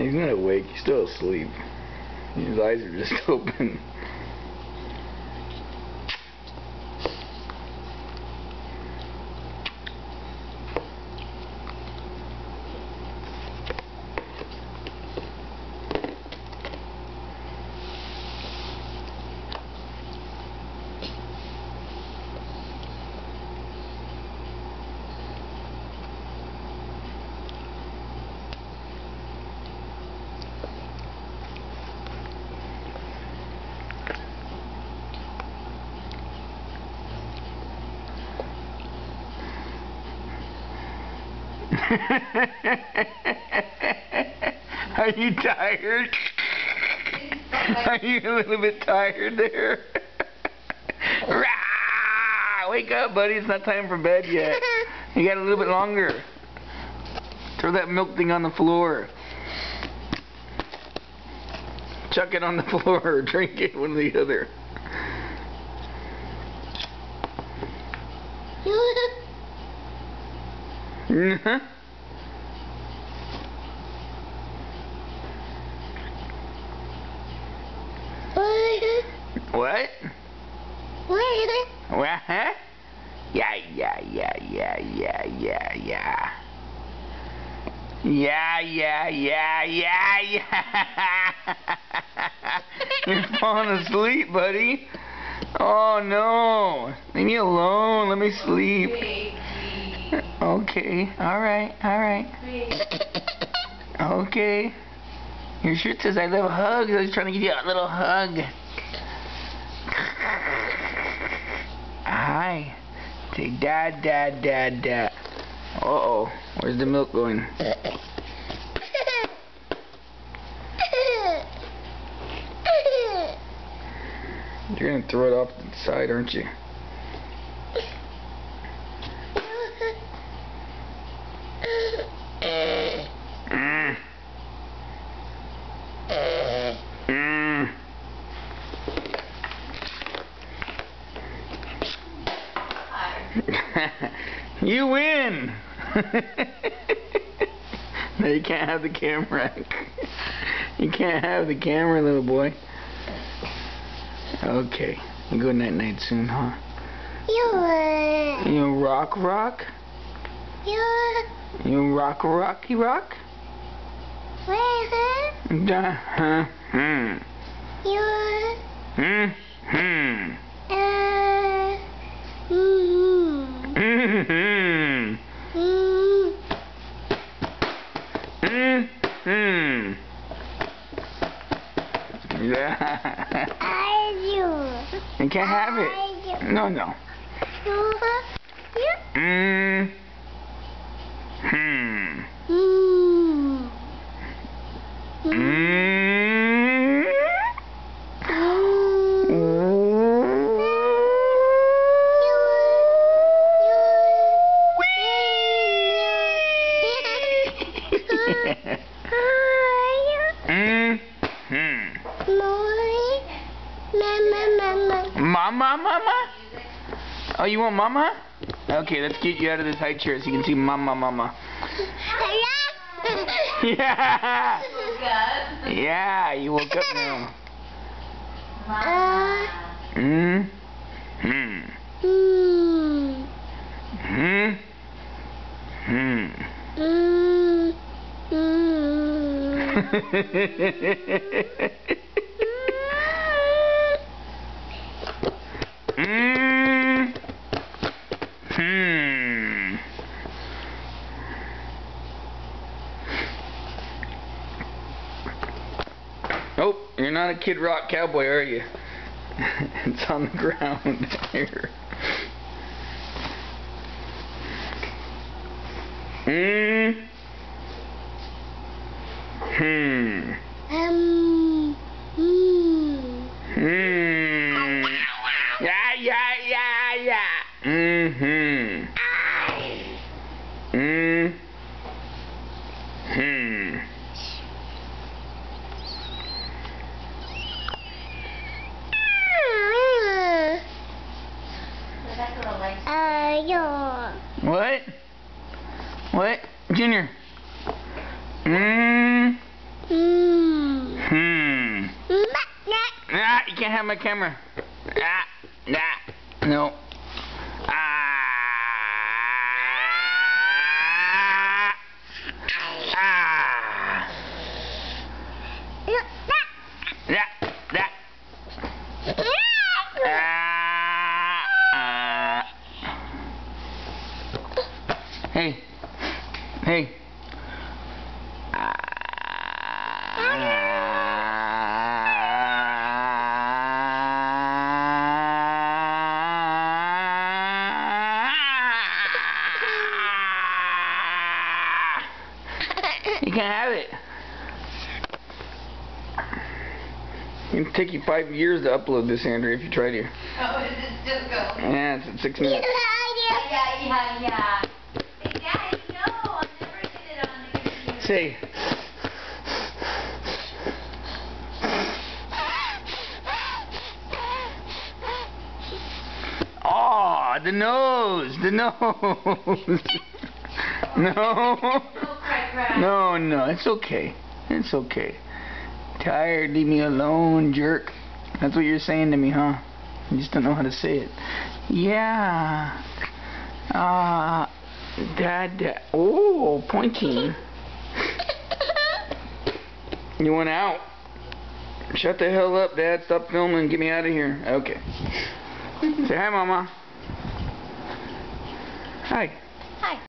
He's not awake. He's still asleep. His eyes are just open. Are you tired? Are you a little bit tired there? Rah! Wake up, buddy. It's not time for bed yet. You got a little bit longer. Throw that milk thing on the floor. Chuck it on the floor or drink it, one or the other. Uh-huh. What? What? Huh? Yeah. You're falling asleep, buddy. Oh no. Leave me alone. Let me sleep. Okay. Alright. Okay. Your shirt says I love hugs. I was trying to give you a little hug. Hi. Say dad. Uh-oh. Where's the milk going? You're gonna throw it off to the side, aren't you? You win! No, you can't have the camera. You can't have the camera, little boy. Okay. You go night-night soon, huh? You rock? You rocky rock? You can't have it. No. Mama? Oh, you want mama? Okay, let's get you out of this high chair so you can see mama. Yeah! Yeah, you woke up now. Oh, you're not a Kid Rock cowboy, are you? It's on the ground here. What? Junior? have my camera. No. Hey. Hey. You can't have it. It'll take you 5 years to upload this, Andrea, if you try to. Oh, is it just go? Yeah, it's at 6 minutes. Yeah. Hey, Daddy, no, I'll never get it on the computer. Say. Oh, the nose. No. No, it's okay. It's okay. Tired, leave me alone, jerk. That's what you're saying to me, huh? You just don't know how to say it. Yeah. Dad. Oh, pointing. You went out. Shut the hell up, Dad. Stop filming. Get me out of here. Okay. Say hi, Mama. Hi. Hi.